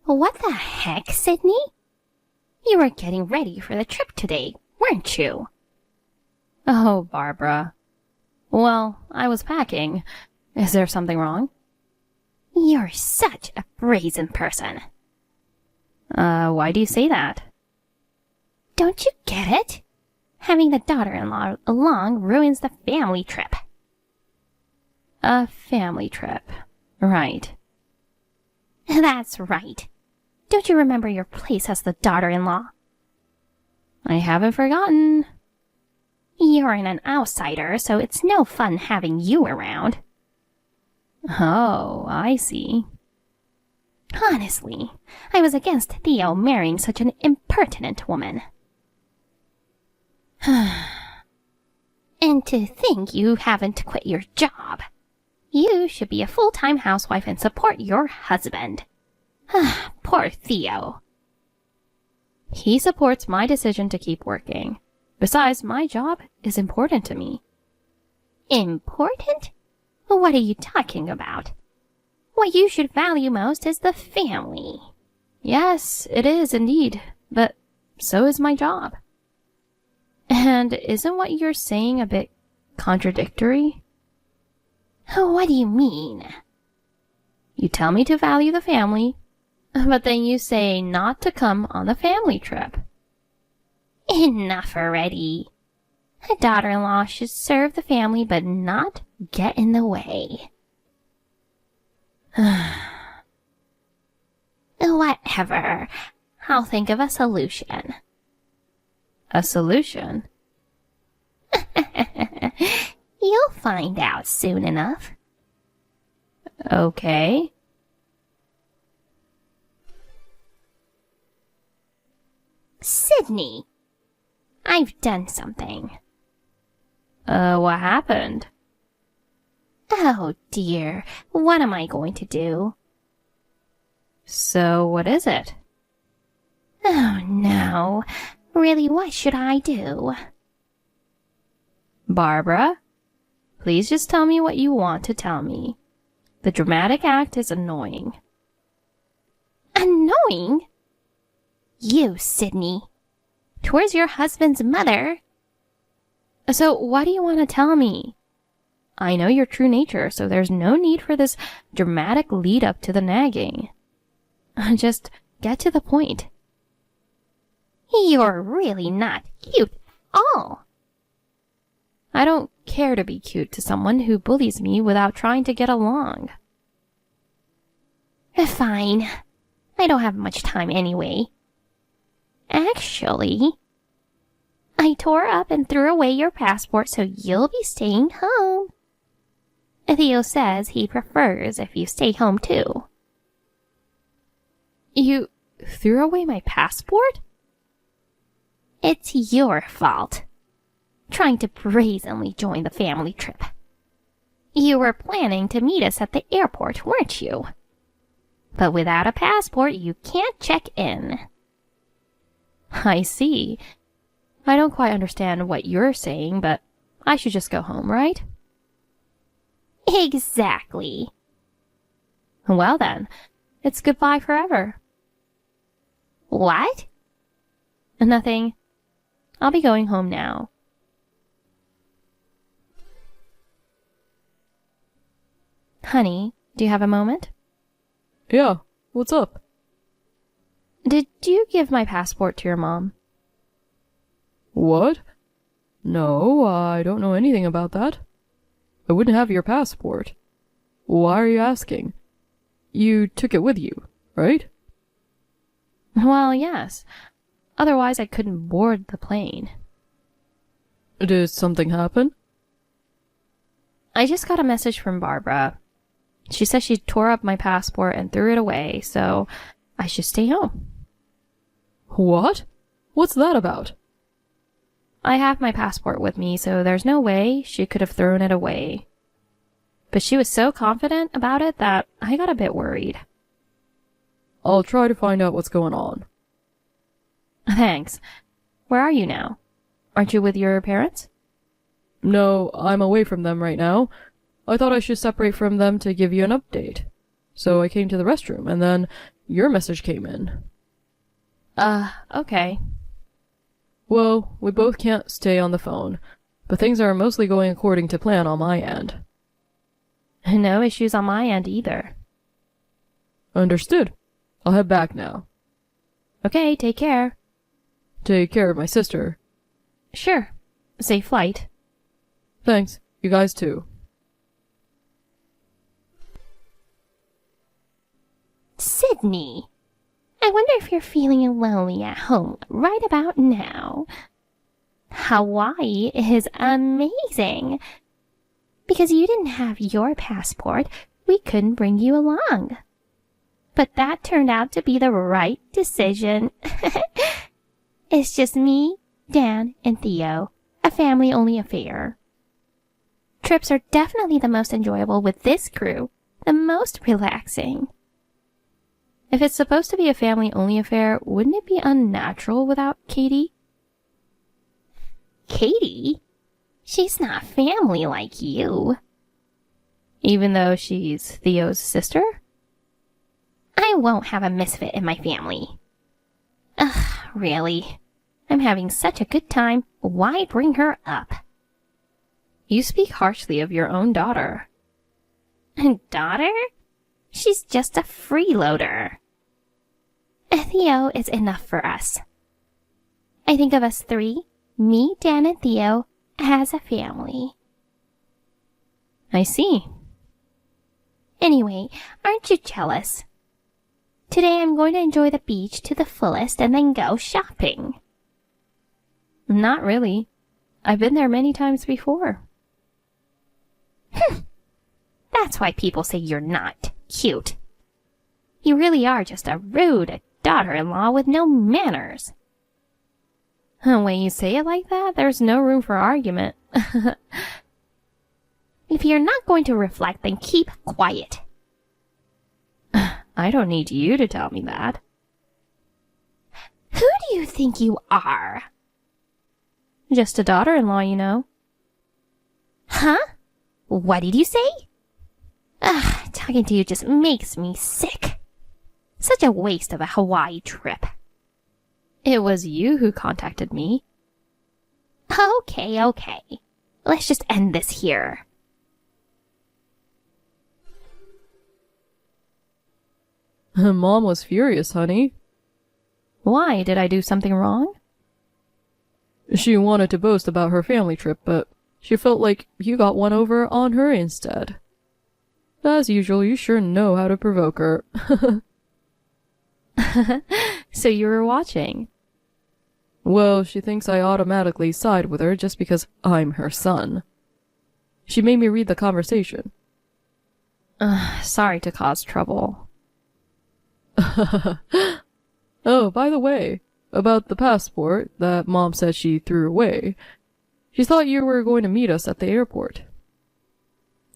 What the heck, Sydney? You were getting ready for the trip today, weren't you? Oh, Barbara. Well, I was packing. Is there something wrong? You're such a brazen person. Why do you say that? Don't you get it? Having the daughter-in-law along ruins the family trip. A family trip. Right. That's right. Don't you remember your place as the daughter-in-law? I haven't forgotten. You're an outsider, so it's no fun having you around. Oh, I see. Honestly, I was against Theo marrying such an impertinent woman. And to think you haven't quit your job. You should be a full-time housewife and support your husband. Poor Theo. He supports my decision to keep working. Besides, my job is important to me. Important? What are you talking about? What you should value most is the family. Yes, it is indeed, but so is my job. And isn't what you're saying a bit contradictory? What do you mean? You tell me to value the family, but then you say not to come on the family trip. Enough already. A daughter-in-law should serve the family but not get in the way. Whatever. I'll think of a solution. A solution? You'll find out soon enough. Okay. Sydney, I've done something. What happened? Oh dear, what am I going to do? So what is it? Oh no, really, what should I do? Barbara, please just tell me what you want to tell me. The dramatic act is annoying. Annoying? You, Sydney. Towards your husband's mother. So what do you want to tell me? I know your true nature, so there's no need for this dramatic lead up to the nagging. Just get to the point. You're really not cute at all. I don't care to be cute to someone who bullies me without trying to get along. Fine. I don't have much time anyway. Actually, I tore up and threw away your passport, so you'll be staying home. Theo says he prefers if you stay home too. You threw away my passport? It's your fault. Trying to brazenly join the family trip. You were planning to meet us at the airport, weren't you? But without a passport, you can't check in. I see. I don't quite understand what you're saying, but I should just go home, right? Exactly. Well then, it's goodbye forever. What? Nothing. I'll be going home now. Honey, do you have a moment? Yeah, what's up? Did you give my passport to your mom? What? No, I don't know anything about that. I wouldn't have your passport. Why are you asking? You took it with you, right? Well, yes. Otherwise, I couldn't board the plane. Did something happen? I just got a message from Barbara. She says she tore up my passport and threw it away, so I should stay home. What? What's that about? I have my passport with me, so there's no way she could have thrown it away. But she was so confident about it that I got a bit worried. I'll try to find out what's going on. Thanks. Where are you now? Aren't you with your parents? No, I'm away from them right now. I thought I should separate from them to give you an update. So I came to the restroom, and then your message came in. Okay. Well, we both can't stay on the phone, but things are mostly going according to plan on my end. No issues on my end either. Understood. I'll head back now. Okay, take care. Take care of my sister. Sure. Safe flight. Thanks. You guys too. Sydney, I wonder if you're feeling lonely at home right about now. Hawaii is amazing. Because you didn't have your passport, we couldn't bring you along. But that turned out to be the right decision. It's just me, Dan, and Theo, a family-only affair. Trips are definitely the most enjoyable with this crew, the most relaxing. If it's supposed to be a family-only affair, wouldn't it be unnatural without Katie? Katie? She's not family like you. Even though she's Theo's sister? I won't have a misfit in my family. Ugh, really? I'm having such a good time. Why bring her up? You speak harshly of your own daughter. Daughter? She's just a freeloader. Theo is enough for us. I think of us three, me, Dan, and Theo, as a family. I see. Anyway, aren't you jealous? Today I'm going to enjoy the beach to the fullest and then go shopping. Not really. I've been there many times before. That's why people say you're not cute. You really are just a rude daughter-in-law with no manners. When you say it like that, there's no room for argument. If you're not going to reflect, then keep quiet. I don't need you to tell me that. Who do you think you are? Just a daughter-in-law, you know. Huh? What did you say? Talking to you just makes me sick. Such a waste of a Hawaii trip. It was you who contacted me. Okay. Let's just end this here. Mom was furious, honey. Why? Did I do something wrong? She wanted to boast about her family trip, but she felt like you got one over on her instead. As usual, you sure know how to provoke her. So you were watching. Well, she thinks I automatically side with her just because I'm her son. She made me read the conversation. Sorry to cause trouble. Oh, by the way, about the passport that Mom said she threw away. She thought you were going to meet us at the airport.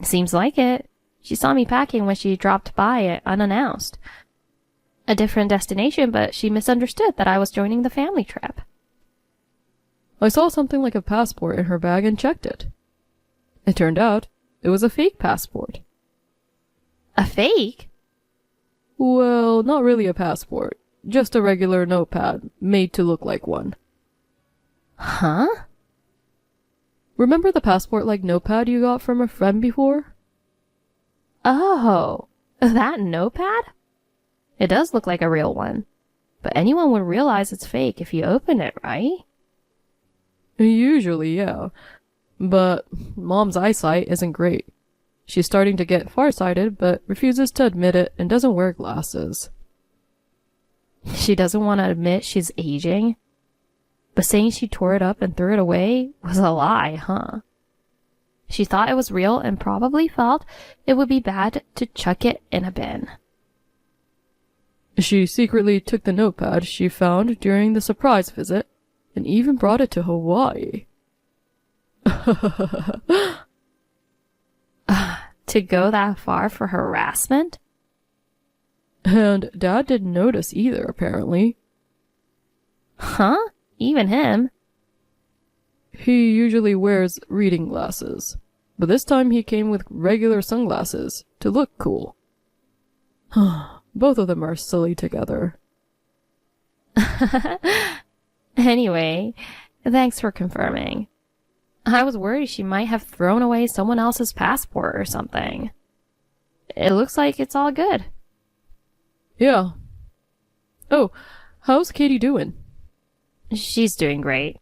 Seems like it. She saw me packing when she dropped by it unannounced. A different destination, but she misunderstood that I was joining the family trip. I saw something like a passport in her bag and checked it. It turned out it was a fake passport. A fake? Well, not really a passport. Just a regular notepad, made to look like one. Huh? Remember the passport-like notepad you got from a friend before? Oh, that notepad? It does look like a real one. But anyone would realize it's fake if you open it, right? Usually, yeah. But Mom's eyesight isn't great. She's starting to get farsighted, but refuses to admit it and doesn't wear glasses. She doesn't want to admit she's aging? But saying she tore it up and threw it away was a lie, huh? She thought it was real and probably felt it would be bad to chuck it in a bin. She secretly took the notepad she found during the surprise visit and even brought it to Hawaii. To go that far for harassment? And Dad didn't notice either, apparently. Huh? Even him? He usually wears reading glasses, but this time he came with regular sunglasses to look cool. both of them are silly together. Anyway, thanks for confirming. I was worried she might have thrown away someone else's passport or something. It looks like it's all good. Yeah. Oh, how's Katie doing? She's doing great.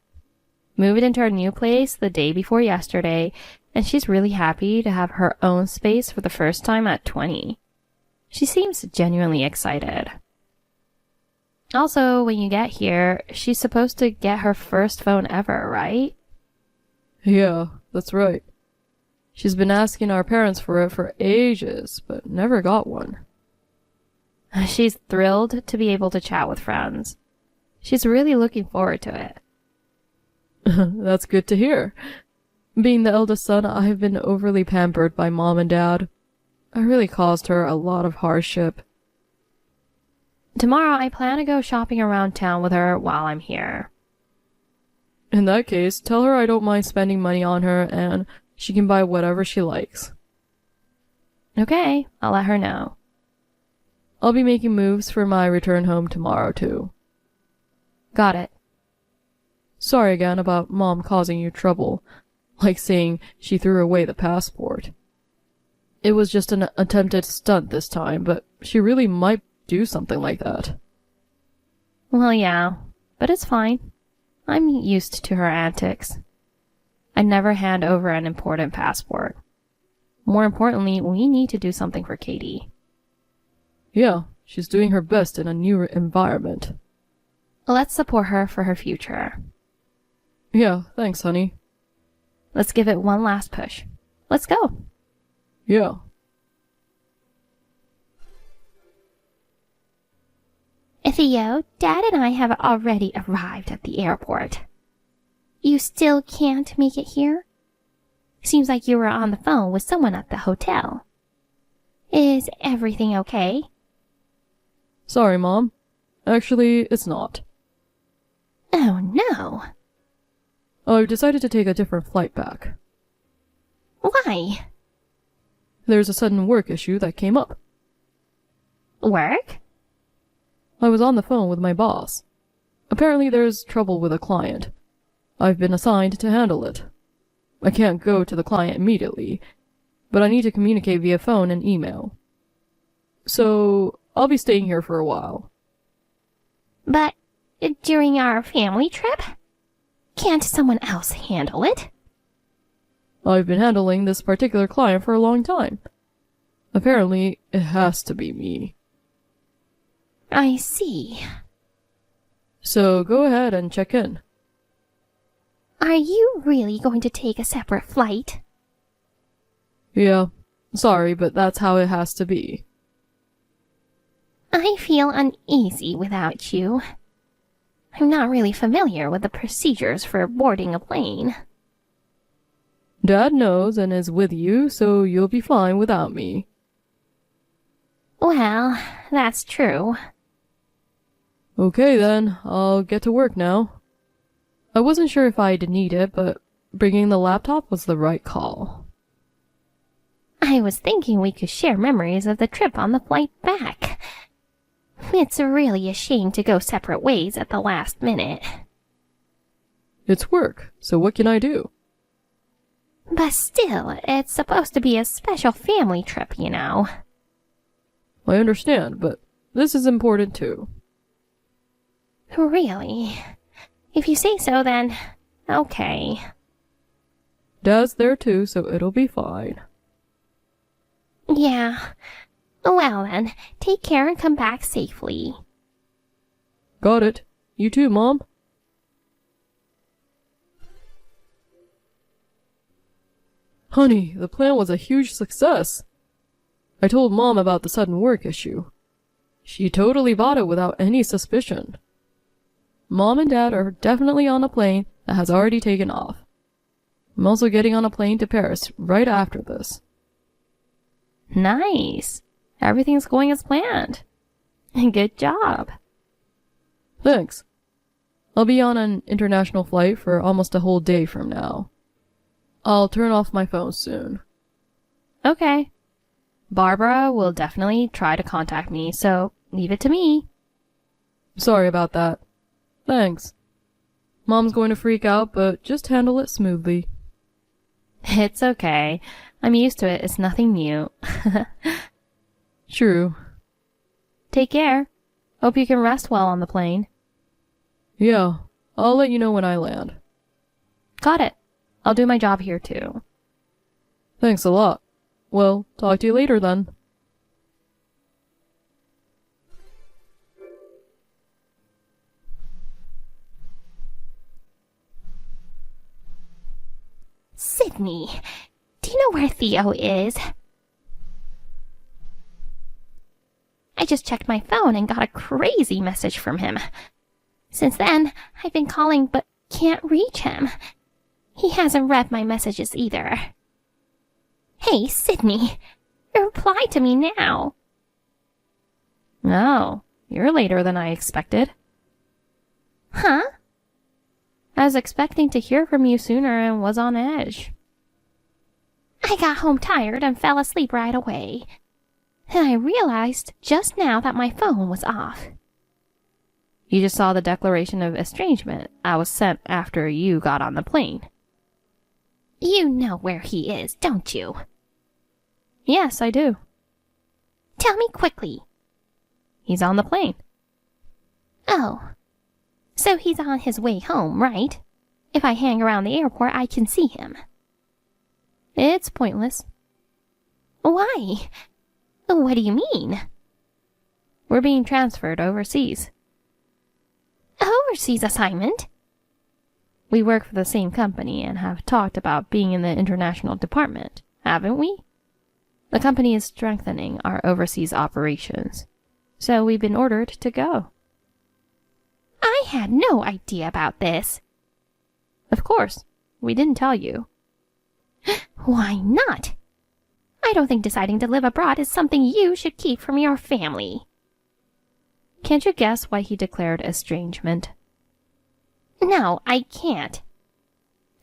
Moved into her new place the day before yesterday, and she's really happy to have her own space for the first time at 20. She seems genuinely excited. Also, when you get here, she's supposed to get her first phone ever, right? Yeah, that's right. She's been asking our parents for it for ages, but never got one. She's thrilled to be able to chat with friends. She's really looking forward to it. That's good to hear. Being the eldest son, I have been overly pampered by mom and dad. I really caused her a lot of hardship. Tomorrow, I plan to go shopping around town with her while I'm here. In that case, tell her I don't mind spending money on her and she can buy whatever she likes. Okay, I'll let her know. I'll be making moves for my return home tomorrow, too. Got it. Sorry again about Mom causing you trouble, like saying she threw away the passport. It was just an attempted stunt this time, but she really might do something like that. Well, yeah, but it's fine. I'm used to her antics. I never hand over an important passport. More importantly, we need to do something for Katie. Yeah, she's doing her best in a new environment. Let's support her for her future. Yeah, thanks, honey. Let's give it one last push. Let's go. Yeah. Theo, Dad and I have already arrived at the airport. You still can't make it here? Seems like you were on the phone with someone at the hotel. Is everything okay? Sorry, Mom. Actually, it's not. Oh no. I've decided to take a different flight back. Why? There's a sudden work issue that came up. Work? I was on the phone with my boss. Apparently there's trouble with a client. I've been assigned to handle it. I can't go to the client immediately, but I need to communicate via phone and email. So, I'll be staying here for a while. But during our family trip? Can't someone else handle it? I've been handling this particular client for a long time. Apparently, it has to be me. I see. So go ahead and check in. Are you really going to take a separate flight? Yeah, sorry, but that's how it has to be. I feel uneasy without you. I'm not really familiar with the procedures for boarding a plane. Dad knows and is with you, so you'll be fine without me. Well, that's true. Okay then, I'll get to work now. I wasn't sure if I'd need it, but bringing the laptop was the right call. I was thinking we could share memories of the trip on the flight back. It's really a shame to go separate ways at the last minute. It's work, so what can I do? But still, it's supposed to be a special family trip, you know. I understand, but this is important too. Really? If you say so, then okay. Dad's there too, so it'll be fine. Yeah. Well then, take care and come back safely. Got it. You too, Mom. Honey, the plan was a huge success. I told Mom about the sudden work issue. She totally bought it without any suspicion. Mom and Dad are definitely on a plane that has already taken off. I'm also getting on a plane to Paris right after this. Nice. Everything's going as planned. Good job. Thanks. I'll be on an international flight for almost a whole day from now. I'll turn off my phone soon. Okay. Barbara will definitely try to contact me, so leave it to me. Sorry about that. Thanks. Mom's going to freak out, but just handle it smoothly. It's okay. I'm used to it. It's nothing new. True. Take care. Hope you can rest well on the plane. Yeah, I'll let you know when I land. Got it. I'll do my job here too. Thanks a lot. Well, talk to you later then. Sydney, do you know where Theo is? I just checked my phone and got a crazy message from him. Since then, I've been calling but can't reach him. He hasn't read my messages either. Hey, Sydney, reply to me now. Oh, you're later than I expected. Huh? I was expecting to hear from you sooner and was on edge. I got home tired and fell asleep right away. And I realized just now that my phone was off. You just saw the declaration of estrangement I was sent after you got on the plane. You know where he is, don't you? Yes, I do. Tell me quickly. He's on the plane. Oh. So he's on his way home, right? If I hang around the airport, I can see him. It's pointless. Why? What do you mean? We're being transferred overseas. Overseas assignment? We work for the same company and have talked about being in the international department, haven't we? The company is strengthening our overseas operations, so we've been ordered to go. I had no idea about this. Of course, we didn't tell you. Why not? I don't think deciding to live abroad is something you should keep from your family. Can't you guess why he declared estrangement? No, I can't.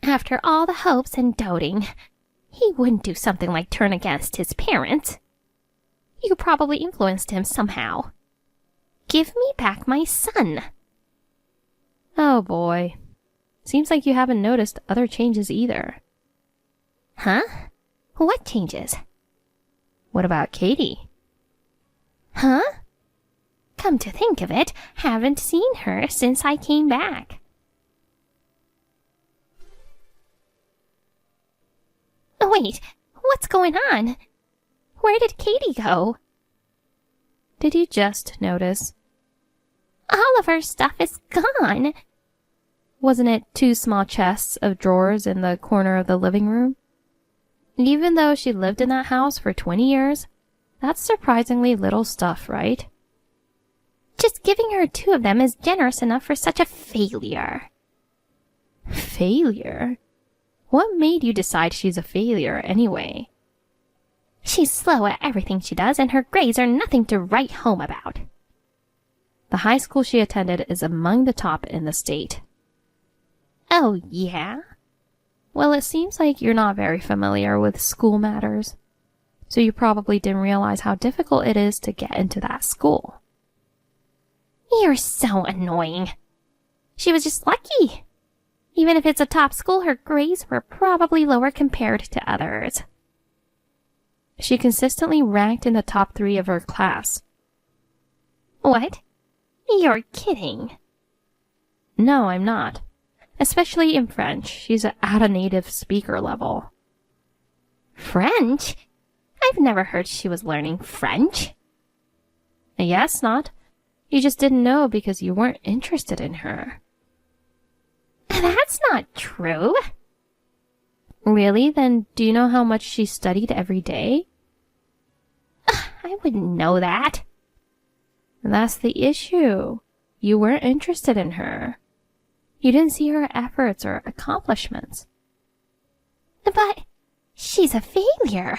After all the hopes and doting, he wouldn't do something like turn against his parents. You probably influenced him somehow. Give me back my son. Oh boy. Seems like you haven't noticed other changes either. Huh? What changes? What about Katie? Huh? Come to think of it, haven't seen her since I came back. Wait, what's going on? Where did Katie go? Did you just notice? All of her stuff is gone. Wasn't it 2 small chests of drawers in the corner of the living room? Even though she lived in that house for 20 years, that's surprisingly little stuff, right? Just giving her 2 of them is generous enough for such a failure. Failure? What made you decide she's a failure anyway? She's slow at everything she does, and her grades are nothing to write home about. The high school she attended is among the top in the state. Oh, yeah? Well, it seems like you're not very familiar with school matters, so you probably didn't realize how difficult it is to get into that school. You're so annoying. She was just lucky. Even if it's a top school, her grades were probably lower compared to others. She consistently ranked in the top 3 of her class. What? You're kidding. No, I'm not. Especially in French, she's at a native speaker level. French? I've never heard she was learning French. Yes, not. You just didn't know because you weren't interested in her. That's not true. Really? Then do you know how much she studied every day? I wouldn't know that. That's the issue. You weren't interested in her. You didn't see her efforts or accomplishments. But she's a failure.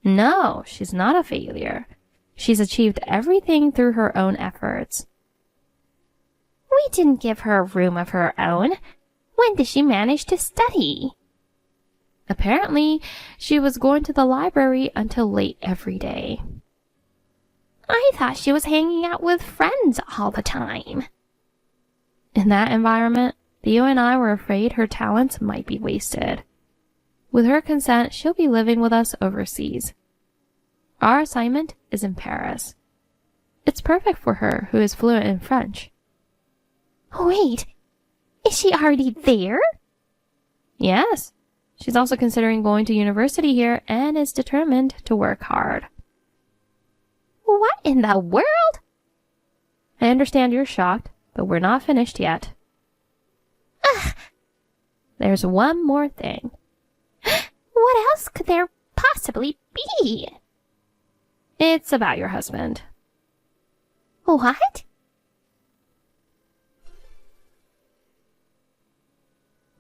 No, she's not a failure. She's achieved everything through her own efforts. We didn't give her a room of her own. When did she manage to study? Apparently, she was going to the library until late every day. I thought she was hanging out with friends all the time. In that environment, Theo and I were afraid her talents might be wasted. With her consent, she'll be living with us overseas. Our assignment is in Paris. It's perfect for her, who is fluent in French. Wait, is she already there? Yes. She's also considering going to university here and is determined to work hard. What in the world? I understand you're shocked, but we're not finished yet. Ugh. There's one more thing. What else could there possibly be? It's about your husband. What?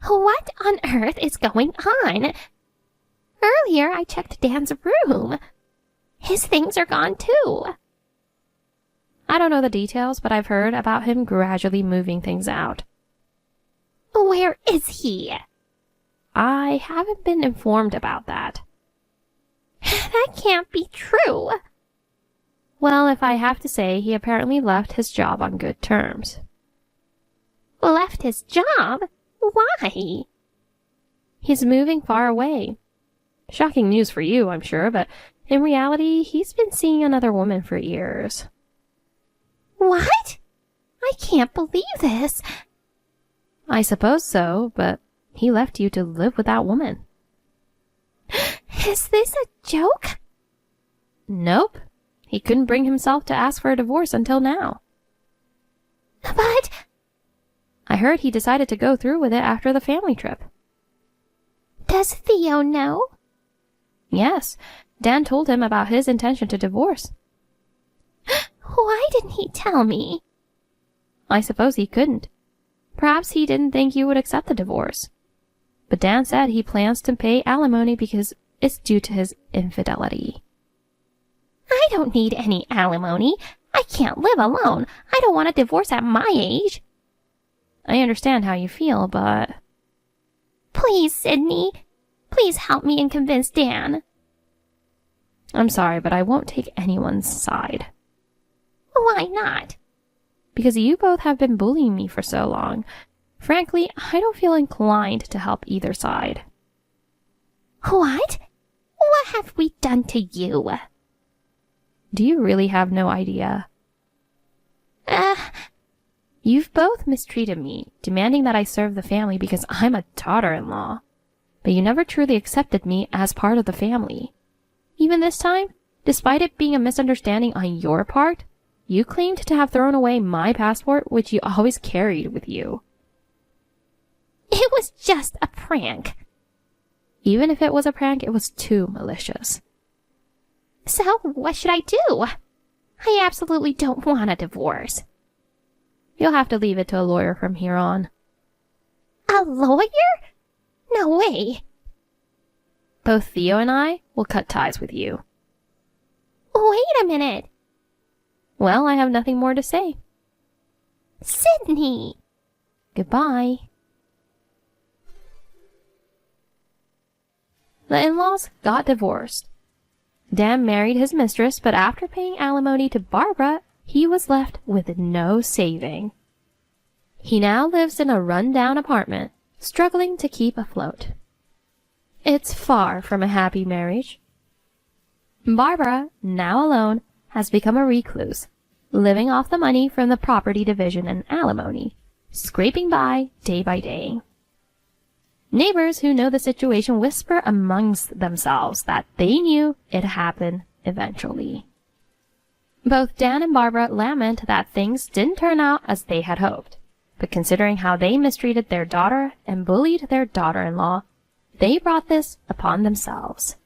What on earth is going on? Earlier I checked Dan's room. His things are gone too. I don't know the details, but I've heard about him gradually moving things out. Where is he? I haven't been informed about that. That can't be true. Well, if I have to say, he apparently left his job on good terms. Left his job? Why? He's moving far away. Shocking news for you, I'm sure, but in reality, he's been seeing another woman for years. What? I can't believe this. I suppose so, but he left you to live with that woman. Is this a joke? Nope. He couldn't bring himself to ask for a divorce until now. But I heard he decided to go through with it after the family trip. does Theo know? Yes, Dan told him about his intention to divorce. Why didn't he tell me? I suppose he couldn't. Perhaps he didn't think you would accept the divorce. But Dan said he plans to pay alimony because it's due to his infidelity. I don't need any alimony. I can't live alone. I don't want a divorce at my age. I understand how you feel, but... Please, Sydney. Please help me and convince Dan. I'm sorry, but I won't take anyone's side. Why not? Because you both have been bullying me for so long. Frankly, I don't feel inclined to help either side. What? What have we done to you? Do you really have no idea? You've both mistreated me, demanding that I serve the family because I'm a daughter-in-law. But you never truly accepted me as part of the family. Even this time, despite it being a misunderstanding on your part, you claimed to have thrown away my passport, which you always carried with you. It was just a prank. Even if it was a prank, it was too malicious. So what should I do? I absolutely don't want a divorce. You'll have to leave it to a lawyer from here on. A lawyer? No way. Both Theo and I will cut ties with you. Wait a minute. Well, I have nothing more to say. Sydney! Goodbye. The in-laws got divorced. Dan married his mistress, but after paying alimony to Barbara, he was left with no saving. He now lives in a run-down apartment, struggling to keep afloat. It's far from a happy marriage. Barbara, now alone, has become a recluse, living off the money from the property division and alimony, scraping by day. Neighbors who know the situation whisper amongst themselves that they knew it'd happen eventually. Both Dan and Barbara lament that things didn't turn out as they had hoped, but considering how they mistreated their daughter and bullied their daughter-in-law, they brought this upon themselves.